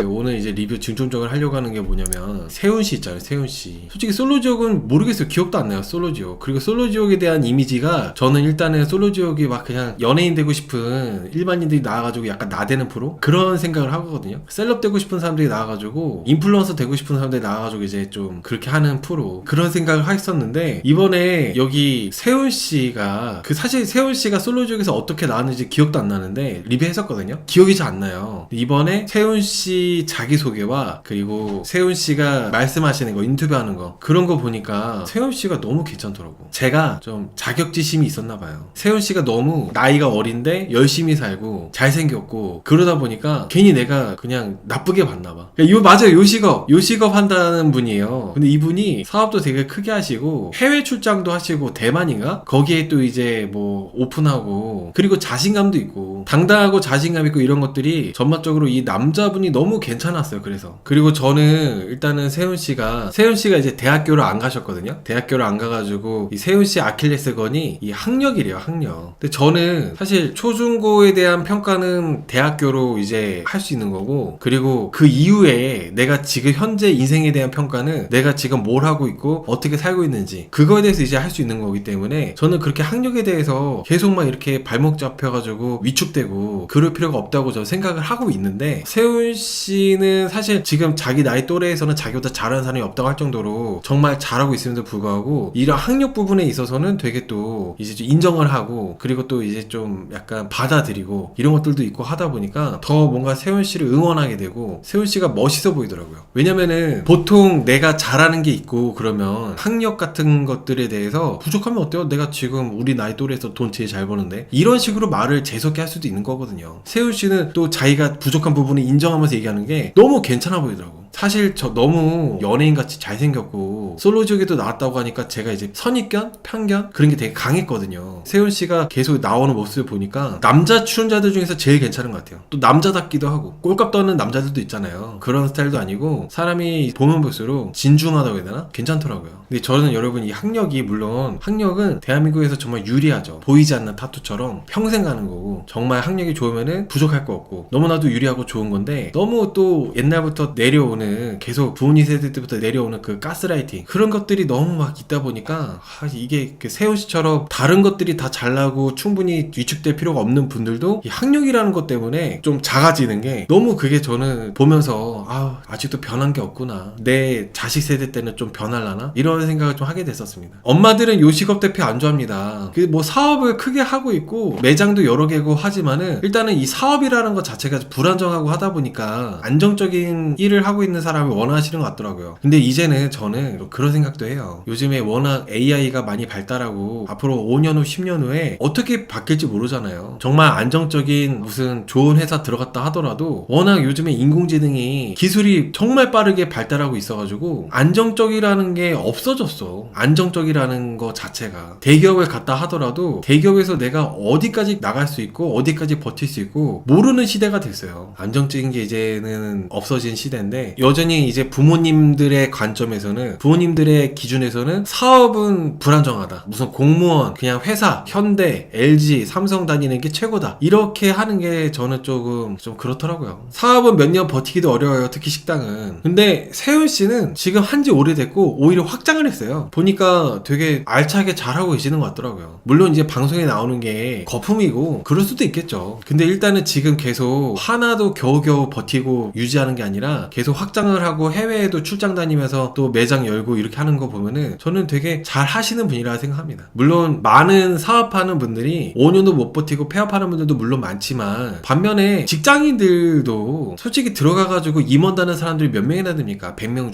오늘 이제 리뷰 중점적으로 하려고 하는 게 뭐냐면 세훈씨 있잖아요. 세훈씨 솔직히 솔로지옥은 모르겠어요. 기억도 안 나요. 솔로지옥. 그리고 솔로지옥에 대한 이미지가 저는 일단은 솔로지옥이 막 그냥 연예인 되고 싶은 일반인들이 나와가지고 약간 나대는 프로? 그런 생각을 하거든요. 셀럽 되고 싶은 사람들이 나와가지고 인플루언서 되고 싶은 사람들이 나와가지고 이제 좀 그렇게 하는 프로, 그런 생각을 했었는데 이번에 여기 세훈씨가 사실 세훈씨가 솔로지옥에서 어떻게 나왔는지 기억도 안 나는데 리뷰했었거든요. 기억이 잘 안 나요. 이번에 세훈씨 자기소개와 그리고 세훈씨가 말씀하시는 거, 인터뷰하는 거, 그런 거 보니까 세훈씨가 너무 괜찮더라고. 제가 좀 자격지심이 있었나봐요. 세훈씨가 너무 나이가 어린데 열심히 살고 잘생겼고 그러다 보니까 괜히 내가 그냥 나쁘게 봤나봐. 이거 맞아요. 요식업 한다는 분이에요. 근데 이분이 사업도 되게 크게 하시고 해외 출장도 하시고 대만인가? 거기에 또 이제 뭐 오픈하고 그리고 자신감도 있고 당당하고 자신감 있고 이런 것들이 전반적으로 이 남자분이 너무 괜찮았어요. 그리고 저는 일단은 세훈씨가 이제 대학교를 안 가셨거든요. 대학교를 안 가가지고 이 세훈씨 아킬레스건이 이 학력이래요. 학력. 근데 저는 사실 초중고에 대한 평가는 대학교로 이제 할 수 있는 거고, 그리고 그 이후에 내가 지금 현재 인생에 대한 평가는 내가 지금 뭘 하고 있고 어떻게 살고 있는지 그거에 대해서 이제 할 수 있는 거기 때문에 저는 그렇게 학력에 대해서 계속 막 이렇게 발목 잡혀가지고 위축되고 그럴 필요가 없다고 저는 생각을 하고 있는데, 세훈씨는 사실 지금 자기 나이 또래에서는 자기보다 잘하는 사람이 없다고 할 정도로 정말 잘하고 있음에도 불구하고 이런 학력 부분에 있어서는 되게 또 이제 좀 인정을 하고 그리고 또 이제 좀 약간 받아들이고 이런 것들도 있고 하다 보니까 더 뭔가 세훈씨를 응원하게 되고 세훈씨가 멋있어 보이더라고요. 왜냐면은 보통 내가 잘하는 게 있고 그러면 학력 같은 것들에 대해서 부족하면 어때요? 내가 지금 우리 나이 또래에서 돈 제일 잘 버는데, 이런 식으로 말을 재수없게 할 수도 있는 거거든요. 세훈씨는 또 자기가 부족한 부분을 인정하면서 얘기하는 게 너무 괜찮아 보이더라고. 사실 저 너무 연예인같이 잘생겼고 솔로지옥에도 나왔다고 하니까 제가 이제 선입견? 편견? 그런 게 되게 강했거든요. 세훈씨가 계속 나오는 모습을 보니까 남자 출연자들 중에서 제일 괜찮은 것 같아요. 또 남자답기도 하고 꼴값 떠는 남자들도 있잖아요. 그런 스타일도 아니고 사람이 보면 볼수록 진중하다고 해야 되나? 괜찮더라고요. 근데 저는 여러분 이 학력이, 물론 학력은 대한민국에서 정말 유리하죠. 보이지 않는 타투처럼 평생 가는 거고 정말 학력이 좋으면은 부족할 거 없고 너무나도 유리하고 좋은 건데, 너무 또 옛날부터 내려오는 계속 부모님 세대 때부터 내려오는 그 가스라이팅, 그런 것들이 너무 막 있다 보니까 이게 세훈씨처럼 다른 것들이 다 잘나고 충분히 위축될 필요가 없는 분들도 이 학력이라는 것 때문에 좀 작아지는 게 너무, 그게 저는 보면서 아직도 변한 게 없구나, 내 자식 세대 때는 좀 변할라나 이런 생각을 좀 하게 됐었습니다. 엄마들은 요식업 대표 안 좋아합니다. 뭐 사업을 크게 하고 있고 매장도 여러 개고 하지만은 일단은 이 사업이라는 것 자체가 불안정하고 하다 보니까 안정적인 일을 하고 있는 사람을 원하시는 것 같더라고요. 근데 이제는 저는 그런 생각도 해요. 요즘에 워낙 AI가 많이 발달하고 앞으로 5년 후 10년 후에 어떻게 바뀔지 모르잖아요. 정말 안정적인 무슨 좋은 회사 들어갔다 하더라도 워낙 요즘에 인공지능이 기술이 정말 빠르게 발달하고 있어가지고 안정적이라는 게 없어졌어. 안정적이라는 거 자체가. 대기업을 갔다 하더라도 대기업에서 내가 어디까지 나갈 수 있고 어디까지 버틸 수 있고 모르는 시대가 됐어요. 안정적인 게 이제는 없어진 시대인데, 여전히 이제 부모님들의 관점에서는, 부모님들의 기준에서는 사업은 불안정하다, 무슨 공무원, 그냥 회사, 현대, LG, 삼성 다니는 게 최고다, 이렇게 하는 게 저는 조금 좀 그렇더라고요. 사업은 몇 년 버티기도 어려워요. 특히 식당은. 근데 세훈씨는 지금 한지 오래됐고 오히려 확장을 했어요. 보니까 되게 알차게 잘하고 계시는 것 같더라고요. 물론 이제 방송에 나오는 게 거품이고 그럴 수도 있겠죠. 근데 일단은 지금 계속 하나도 겨우겨우 버티고 유지하는 게 아니라 계속 확장을 하고 해외에도 출장 다니면서 또 매장 열고 이렇게 하는 거 보면은 저는 되게 잘 하시는 분이라 생각합니다. 물론 많은 사업하는 분들이 5년도 못 버티고 폐업하는 분들도 물론 많지만, 반면에 직장인들도 솔직히 들어가가지고 임원 다는 사람들이 몇 명이나 됩니까? 100명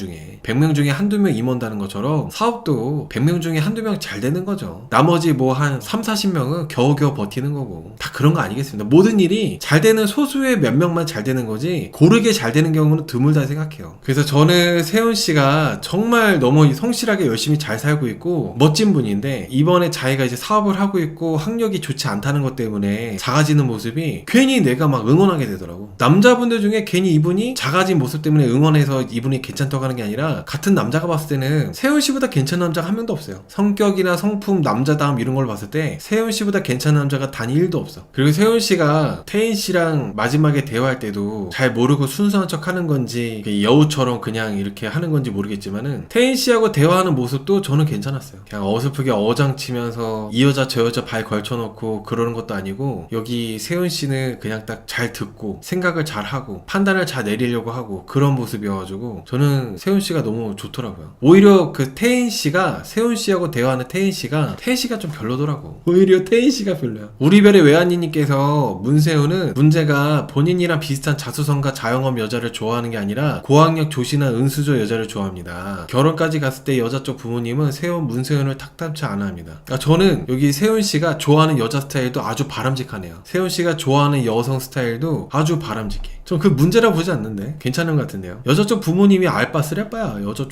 중에 한두 명 임원 다는 것처럼 사업도 100명 중에 한두 명 잘 되는 거죠. 나머지 뭐 한 3, 40명은 겨우겨우 버티는 거고 다 그런 거 아니겠습니까? 모든 일이 잘 되는 소수의 몇 명만 잘 되는 거지 고르게 잘 되는 경우는 드물다 생각해요. 그래서 저는 세훈씨가 정말 너무 너무 성실하게 열심히 잘 살고 있고 멋진 분인데 이번에 자기가 이제 사업을 하고 있고 학력이 좋지 않다는 것 때문에 작아지는 모습이 괜히 내가 막 응원하게 되더라고. 남자분들 중에 괜히 이분이 작아진 모습 때문에 응원해서 이분이 괜찮다고 하는 게 아니라 같은 남자가 봤을 때는 세훈씨보다 괜찮은 남자가 한 명도 없어요. 성격이나 성품, 남자다움 이런 걸 봤을 때 세훈씨보다 괜찮은 남자가 단 1도 없어. 그리고 세훈씨가 태인씨랑 마지막에 대화할 때도 잘 모르고 순수한 척 하는 건지 여우처럼 그냥 이렇게 하는 건지 모르겠지만은 태인씨하고 대화하는 모습도 저는 괜찮았어요. 그냥 어설프게 어장치면서 이 여자 저 여자 발 걸쳐놓고 그러는 것도 아니고 여기 세훈씨는 그냥 딱 잘 듣고 생각을 잘 하고 판단을 잘 내리려고 하고 그런 모습이어가지고 저는 세훈씨가 너무 좋더라고요. 오히려 그 태인씨가 세훈씨하고 대화하는 태인씨가 좀 별로더라고. 오히려 태인씨가 별로야. 우리별의 외환이님께서 문세훈은 문제가 본인이랑 비슷한 자수성가 자영업 여자를 좋아하는 게 아니라 고학력 조신한 은수저 여자를 좋아합니다. 결혼까지 갔을 때 여자 쪽 부모님은 문세훈을 탁담치 않아 합니다. 그러니까 저는 여기 세훈씨가 좋아하는 여자 스타일도 아주 바람직하네요. 세훈씨가 좋아하는 여성 스타일도 아주 바람직해. 전 그 문제라고 보지 않는데 괜찮은 것 같은데요. 여자 쪽 부모님이 알바 쓰레빠야. 여자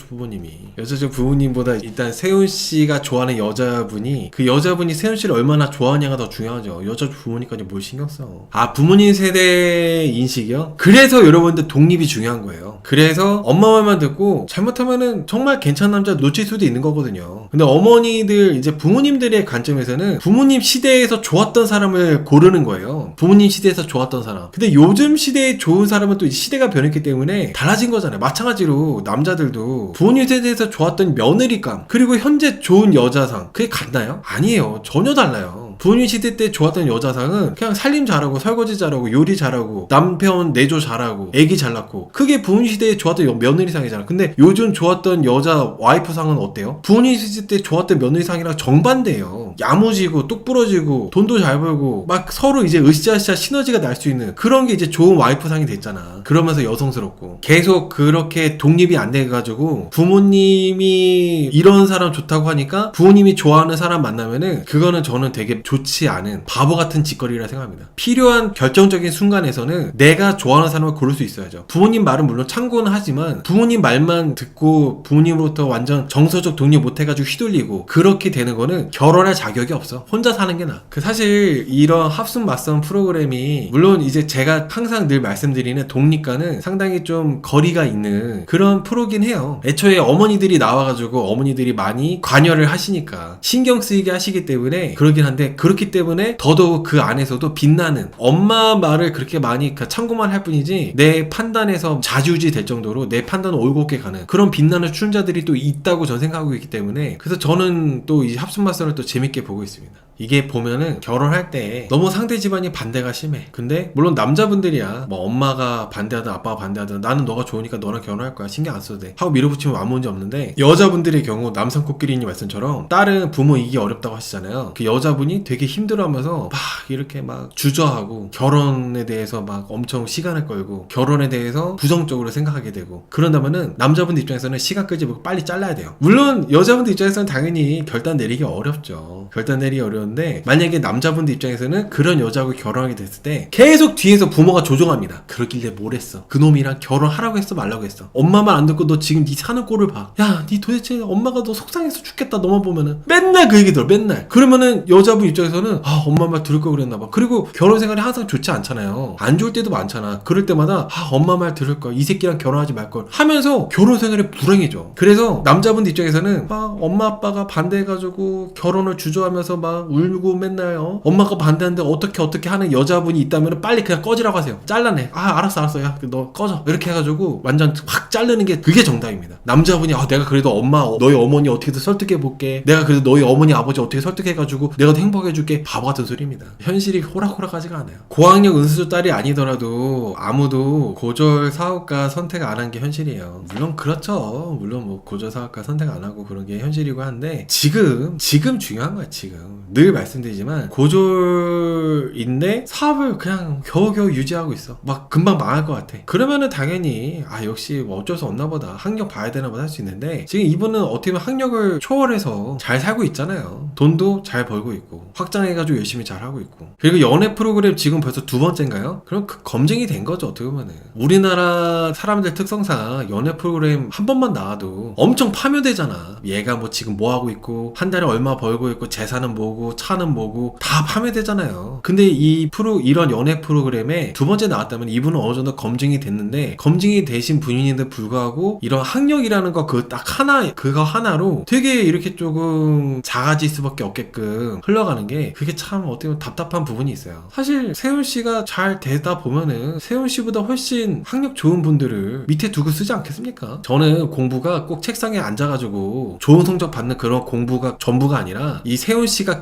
쪽 부모님보다 일단 세훈씨가 좋아하는 여자분이 그 여자분이 세훈씨를 얼마나 좋아하냐가 더 중요하죠. 여자 쪽 부모님까지 뭘 신경 써. 아, 부모님 세대 인식이요? 그래서 여러분들 독립이 중요한 거예요. 그래서 엄마 말만 듣고 잘못하면은 정말 괜찮은 남자 놓칠 수도 있는 거거든요. 근데 어머니들 이제 부모님들의 관점에서는 부모님 시대에서 좋았던 사람을 고르는 거예요. 부모님 시대에서 좋았던 사람. 근데 요즘 시대에 좋은 사람은 또 시대가 변했기 때문에 달라진 거잖아요. 마찬가지로 남자들도 부모님 세대에서 좋았던 며느리감 그리고 현재 좋은 여자상 그게 같나요? 아니에요. 전혀 달라요. 부모님 시대 때 좋았던 여자상은 그냥 살림 잘하고 설거지 잘하고 요리 잘하고 남편 내조 잘하고 애기 잘 낳고 그게 부모님 시대에 좋았던 며느리상이잖아. 근데 요즘 좋았던 여자 와이프상은 어때요? 부모님 시대 때 좋았던 며느리상이랑 정반대예요. 야무지고 똑 부러지고 돈도 잘 벌고 막 서로 이제 으쌰으쌰 시너지가 날 수 있는 그런 게 이제 좋은 와이프상이 됐잖아. 그러면서 여성스럽고 계속 그렇게 독립이 안 돼가지고 부모님이 이런 사람 좋다고 하니까 부모님이 좋아하는 사람 만나면은 그거는 저는 되게 좋지 않은 바보 같은 짓거리라 생각합니다. 필요한 결정적인 순간에서는 내가 좋아하는 사람을 고를 수 있어야죠. 부모님 말은 물론 참고는 하지만 부모님 말만 듣고 부모님으로부터 완전 정서적 독립 못 해가지고 휘둘리고 그렇게 되는 거는 결혼할 자격이 없어. 혼자 사는 게 나아. 사실 이런 합숙 맞선 프로그램이 물론 이제 제가 항상 늘 말씀드리는 독립과는 상당히 좀 거리가 있는 그런 프로긴 해요. 애초에 어머니들이 나와가지고 어머니들이 많이 관여를 하시니까 신경 쓰이게 하시기 때문에 그러긴 한데 그렇기 때문에 더더욱 그 안에서도 빛나는 엄마 말을 그렇게 많이 참고만 할 뿐이지 내 판단에서 좌지우지 될 정도로 내 판단은 올곧게 가는 그런 빛나는 출연자들이 또 있다고 저는 생각하고 있기 때문에 그래서 저는 또 이 합숙마선을 또 재밌게 보고 있습니다. 이게 보면은 결혼할 때 너무 상대 집안이 반대가 심해. 근데 물론 남자분들이야 뭐 엄마가 반대하든 아빠가 반대하든 나는 너가 좋으니까 너랑 결혼할 거야 신경 안 써도 돼 하고 밀어붙이면 아무 문제 없는데 여자분들의 경우 남성 코끼리님 말씀처럼 딸은 부모 이기 어렵다고 하시잖아요. 그 여자분이 되게 힘들어하면서 막 이렇게 막 주저하고 결혼에 대해서 막 엄청 시간을 끌고 결혼에 대해서 부정적으로 생각하게 되고 그런다면은 남자분들 입장에서는 시간 끌지 말고 빨리 잘라야 돼요. 물론 여자분들 입장에서는 당연히 결단 내리기 어렵죠. 결단 내리기 어려운데 만약에 남자분들 입장에서는 그런 여자하고 결혼하게 됐을 때 계속 뒤에서 부모가 조종합니다. 그러길래 뭘 했어? 그놈이랑 결혼하라고 했어 말라고 했어? 엄마 말 안 듣고 너 지금 네 사는 꼴을 봐. 야, 네 도대체 엄마가 너 속상해서 죽겠다 너만 보면은 맨날 그 얘기 들어 맨날. 그러면은 여자분 입장에서는 아 엄마 말 들을 걸 그랬나 봐. 그리고 결혼 생활이 항상 좋지 않잖아요. 안 좋을 때도 많잖아. 그럴 때마다 아 엄마 말 들을 걸 이 새끼랑 결혼하지 말 걸 하면서 결혼 생활이 불행해져. 그래서 남자분들 입장에서는 막 엄마 아빠가 반대해가지고 결혼을 주저하면서 막 울고 맨날 엄마가 반대하는데 어떻게 하는 여자분이 있다면 빨리 그냥 꺼지라고 하세요. 잘라내. 아 알았어 야 너 꺼져. 이렇게 해가지고 완전 확 자르는 게 그게 정답입니다. 남자분이 아 내가 그래도 엄마 너희 어머니 어떻게든 설득해볼게. 내가 그래도 너희 어머니 아버지 어떻게 설득해가지고 내가 더 행복해줄게. 바보 같은 소리입니다. 현실이 호락호락하지가 않아요. 고학력 은수저 딸이 아니더라도 아무도 고졸 사업가 선택 안 한 게 현실이에요. 물론 그렇죠. 물론 뭐 고졸 사업가 선택 안 하고 그런 게 현실이고 한데 지금 중요한 거야. 지금 늘 늘 말씀드리지만 고졸인데 사업을 그냥 겨우겨우 유지하고 있어. 막 금방 망할 것 같아. 그러면은 당연히 역시 뭐 어쩔 수 없나 보다, 학력 봐야 되나 보다 할 수 있는데, 지금 이분은 어떻게 보면 학력을 초월해서 잘 살고 있잖아요. 돈도 잘 벌고 있고 확장해가지고 열심히 잘 하고 있고, 그리고 연애 프로그램 지금 벌써 2번째인가요? 그럼 그 검증이 된 거죠. 어떻게 보면은 우리나라 사람들 특성상 연애 프로그램 한 번만 나와도 엄청 파묘되잖아. 얘가 뭐 지금 뭐 하고 있고 한 달에 얼마 벌고 있고 재산은 뭐고 차는 뭐고 다 파묘되잖아요. 근데 이런 연애 프로그램에 2번째 나왔다면 이분은 어느 정도 검증이 됐는데, 검증이 되신 분인데도 불구하고 이런 학력이라는 거 그거 하나로 되게 이렇게 조금 작아질 수밖에 없게끔 흘러가는 게, 그게 참 어떻게 보면 답답한 부분이 있어요. 사실 세훈 씨가 잘 되다 보면은 세훈 씨보다 훨씬 학력 좋은 분들을 밑에 두고 쓰지 않겠습니까? 저는 공부가 꼭 책상에 앉아가지고 좋은 성적 받는 그런 공부가 전부가 아니라, 이 세훈 씨가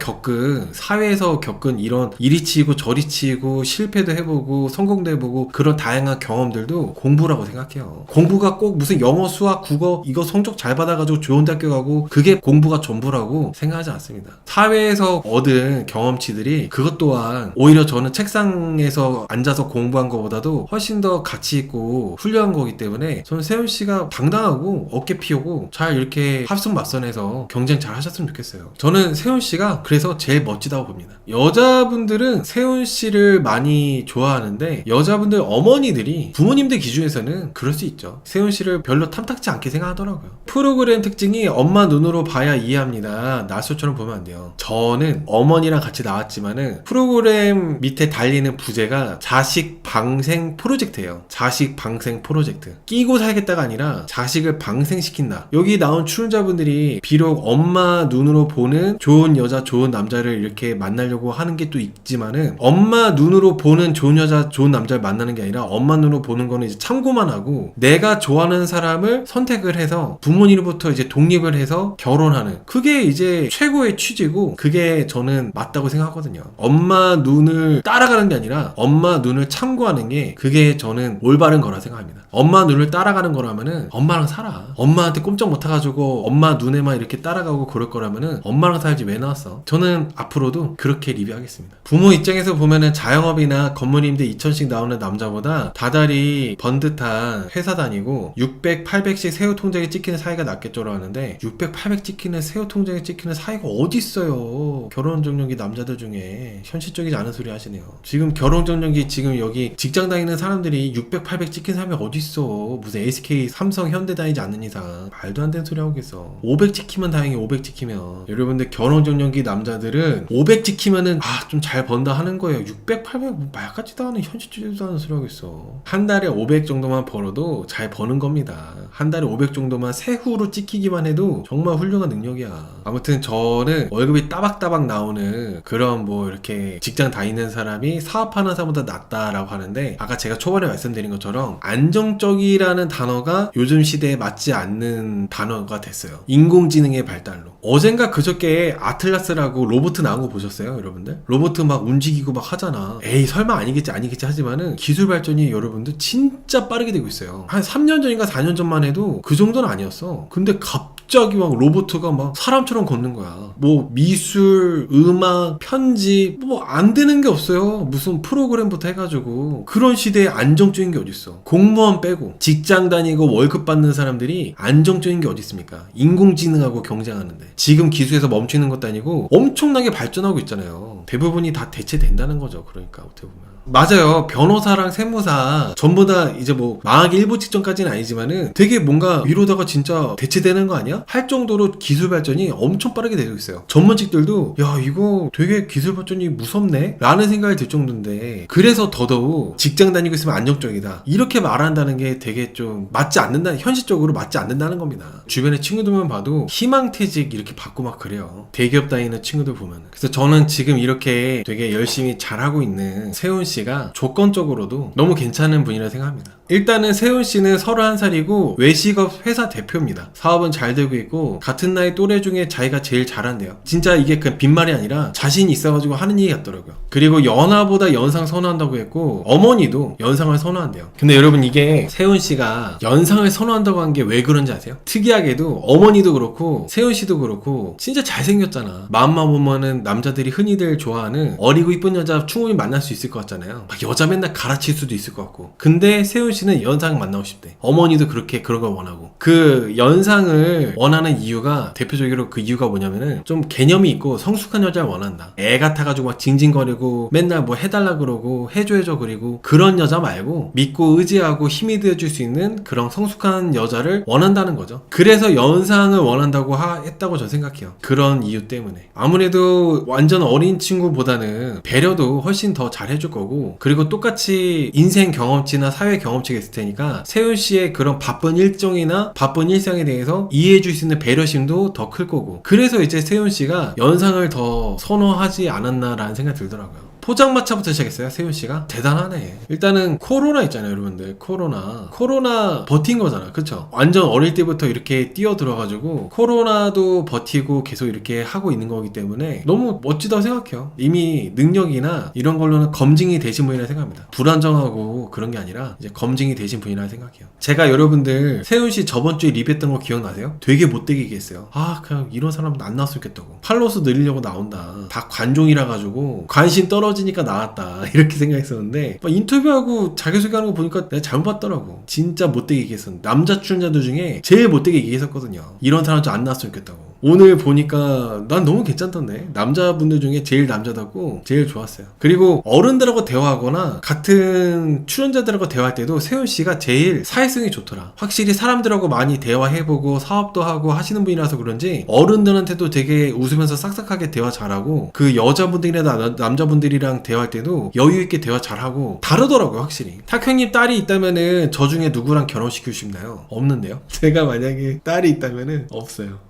사회에서 겪은 이런 이리 치이고 저리 치이고 실패도 해보고 성공도 해보고 그런 다양한 경험들도 공부라고 생각해요. 공부가 꼭 무슨 영어, 수학, 국어 이거 성적 잘 받아가지고 좋은 대학교 가고 그게 공부가 전부라고 생각하지 않습니다. 사회에서 얻은 경험치들이 그것 또한 오히려 저는 책상에서 앉아서 공부한 것보다도 훨씬 더 가치 있고 훌륭한 거기 때문에, 저는 세훈 씨가 당당하고 어깨 피우고 잘 이렇게 합숙 맞선해서 경쟁 잘 하셨으면 좋겠어요. 저는 세훈 씨가 그래서 제일 멋지다고 봅니다. 여자분들은 세훈 씨를 많이 좋아하는데, 여자분들 어머니들이 부모님들 기준에서는 그럴 수 있죠. 세훈 씨를 별로 탐탁지 않게 생각하더라고요. 프로그램 특징이 엄마 눈으로 봐야 이해합니다. 나수처럼 보면 안 돼요. 저는 어머니랑 같이 나왔지만은 프로그램 밑에 달리는 부제가 자식 방생 프로젝트예요. 자식 방생 프로젝트. 끼고 살겠다가 아니라 자식을 방생시킨다. 여기 나온 출연자분들이 비록 엄마 눈으로 보는 좋은 여자 좋은 남자를 이렇게 만나려고 하는 게 또 있지만은, 엄마 눈으로 보는 좋은 여자 좋은 남자를 만나는 게 아니라 엄마 눈으로 보는 거는 이제 참고만 하고 내가 좋아하는 사람을 선택을 해서 부모님으로부터 이제 독립을 해서 결혼하는, 그게 이제 최고의 취지고 그게 저는 맞다고 생각하거든요. 엄마 눈을 따라가는 게 아니라 엄마 눈을 참고하는 게, 그게 저는 올바른 거라 생각합니다. 엄마 눈을 따라가는 거라면은 엄마랑 살아. 엄마한테 꼼짝 못 해가지고 엄마 눈에만 이렇게 따라가고 그럴 거라면은 엄마랑 살지 왜 나왔어? 저는 앞으로도 그렇게 리뷰하겠습니다. 부모 입장에서 보면은 자영업이나 건물임대 2천씩 나오는 남자보다 다달이 번듯한 회사 다니고 600, 800씩 세후 통장에 찍히는 사이가 낫겠죠라고 하는데, 600, 800 찍히는 세후 통장에 찍히는 사이가 어디 있어요? 결혼정년기 남자들 중에 현실적이지 않은 소리 하시네요. 지금 결혼정년기 지금 여기 직장 다니는 사람들이 600, 800 찍힌 사람이 어디 있어? 무슨 SK, 삼성, 현대 다니지 않는 이상 말도 안 되는 소리 하고 있어. 500 찍히면 다행히 500 찍히면. 여러분들 결혼정년기 남자들은 500 찍히면은 좀 잘 번다 하는 거예요. 600, 800 뭐 말 같지도 않은 현실적이지도 않은 소리 하고 있어. 한 달에 500 정도만 벌어도 잘 버는 겁니다. 한 달에 500 정도만 세후로 찍히기만 해도 정말 훌륭한 능력이야. 아무튼 저는 월급이 따박따박 나오는 그런 뭐 이렇게 직장 다니는 사람이 사업하는 사람보다 낫다라고 하는데, 아까 제가 초반에 말씀드린 것처럼 안정적이라는 단어가 요즘 시대에 맞지 않는 단어가 됐어요. 인공지능의 발달로. 어젠가 그저께 아틀라스라고 로봇 나온 거 보셨어요, 여러분들? 로봇 막 움직이고 막 하잖아. 에이 설마 아니겠지 하지만은 기술 발전이 여러분들 진짜 빠르게 되고 있어요. 한 3년 전인가 4년 전만 해도 그 정도는 아니었어. 근데 갑자기 막 로봇가 막 사람처럼 걷는 거야. 뭐 미술, 음악, 편집 뭐 안 되는 게 없어요. 무슨 프로그램부터 해가지고. 그런 시대에 안정적인 게 어딨어. 공무원 빼고 직장 다니고 월급 받는 사람들이 안정적인 게 어디 있습니까? 인공지능하고 경쟁하는데 지금 기술에서 멈추는 것도 아니고 엄청나게 발전하고 있잖아요. 대부분이 다 대체된다는 거죠. 그러니까 어떻게 보면 맞아요. 변호사랑 세무사 전부 다 이제 뭐 망하기 일보 직전까지는 아니지만은 되게 뭔가 이러다가 진짜 대체되는 거 아니야? 할 정도로 기술 발전이 엄청 빠르게 되고 있어요. 전문직들도 야 이거 되게 기술 발전이 무섭네? 라는 생각이 들 정도인데, 그래서 더더욱 직장 다니고 있으면 안정적이다 이렇게 말한다는 게 되게 좀 맞지 않는다, 현실적으로 맞지 않는다는 겁니다. 주변에 친구들만 봐도 희망퇴직 이렇게 받고 막 그래요. 대기업 다니는 친구들 보면. 그래서 저는 지금 이렇게 되게 열심히 잘하고 있는 세훈 씨가 조건적으로도 너무 괜찮은 분이라 생각합니다. 일단은 세훈씨는 31살이고 외식업 회사 대표입니다. 사업은 잘 되고 있고 같은 나이 또래 중에 자기가 제일 잘한대요. 진짜 이게 그냥 빈말이 아니라 자신이 있어가지고 하는 얘기 같더라고요. 그리고 연하보다 연상 선호한다고 했고 어머니도 연상을 선호한대요. 근데 여러분 이게 세훈씨가 연상을 선호한다고 한 게 왜 그런지 아세요? 특이하게도 어머니도 그렇고 세훈씨도 그렇고 진짜 잘생겼잖아. 마음만 보면은 남자들이 흔히들 좋아하는 어리고 이쁜 여자 충분히 만날 수 있을 것 같잖아요. 막 여자 맨날 갈아칠 수도 있을 것 같고. 근데 세훈씨는 연상 만나고 싶대. 어머니도 그렇게 그런 걸 원하고. 그 연상을 원하는 이유가 대표적으로 그 이유가 뭐냐면은 좀 개념이 있고 성숙한 여자를 원한다. 애 같아가지고 막 징징거리고 맨날 뭐 해달라 그러고 해줘 그리고 그런 여자 말고 믿고 의지하고 힘이 되어줄 수 있는 그런 성숙한 여자를 원한다는 거죠. 그래서 연상을 원한다고 했다고 저는 생각해요. 그런 이유 때문에. 아무래도 완전 어린 친구보다는 배려도 훨씬 더 잘 해줄 거고, 그리고 똑같이 인생 경험치나 사회 경험치가 있을 테니까 세훈씨의 그런 바쁜 일정이나 바쁜 일상에 대해서 이해해줄 수 있는 배려심도 더 클 거고, 그래서 이제 세훈씨가 연상을 더 선호하지 않았나라는 생각이 들더라고요. 포장마차부터 시작했어요. 세훈씨가 대단하네. 일단은 코로나 있잖아요 여러분들. 코로나 버틴 거잖아. 그쵸? 완전 어릴 때부터 이렇게 뛰어들어가지고 코로나도 버티고 계속 이렇게 하고 있는 거기 때문에 너무 멋지다고 생각해요. 이미 능력이나 이런 걸로는 검증이 되신 분이라 생각합니다. 불안정하고 그런 게 아니라 이제 검증이 되신 분이라 생각해요. 제가 여러분들 세훈씨 저번주에 리뷰했던 거 기억나세요? 되게 못되게 얘기했어요. 그냥 이런 사람은 안 나왔으면 좋겠다고. 팔로워스 늘리려고 나온다. 다 관종이라 가지고 관심 떨어지니까 나왔다 이렇게 생각했었는데 인터뷰하고 자기소개하는 거 보니까 내가 잘못 봤더라고. 진짜 못되게 얘기했었는데 남자 출연자들 중에 제일 못되게 얘기했었거든요. 이런 사람 좀 안 나왔으면 좋겠다고. 오늘 보니까 난 너무 괜찮던데. 남자분들 중에 제일 남자답고 제일 좋았어요. 그리고 어른들하고 대화하거나 같은 출연자들하고 대화할 때도 세훈씨가 제일 사회성이 좋더라. 확실히 사람들하고 많이 대화해보고 사업도 하고 하시는 분이라서 그런지 어른들한테도 되게 웃으면서 싹싹하게 대화 잘하고, 그 여자분들이나 남자분들이랑 대화할 때도 여유있게 대화 잘하고 다르더라고요. 확실히. 탁형님 딸이 있다면은 저 중에 누구랑 결혼시키고 싶나요? 없는데요? 제가 만약에 딸이 있다면은 없어요.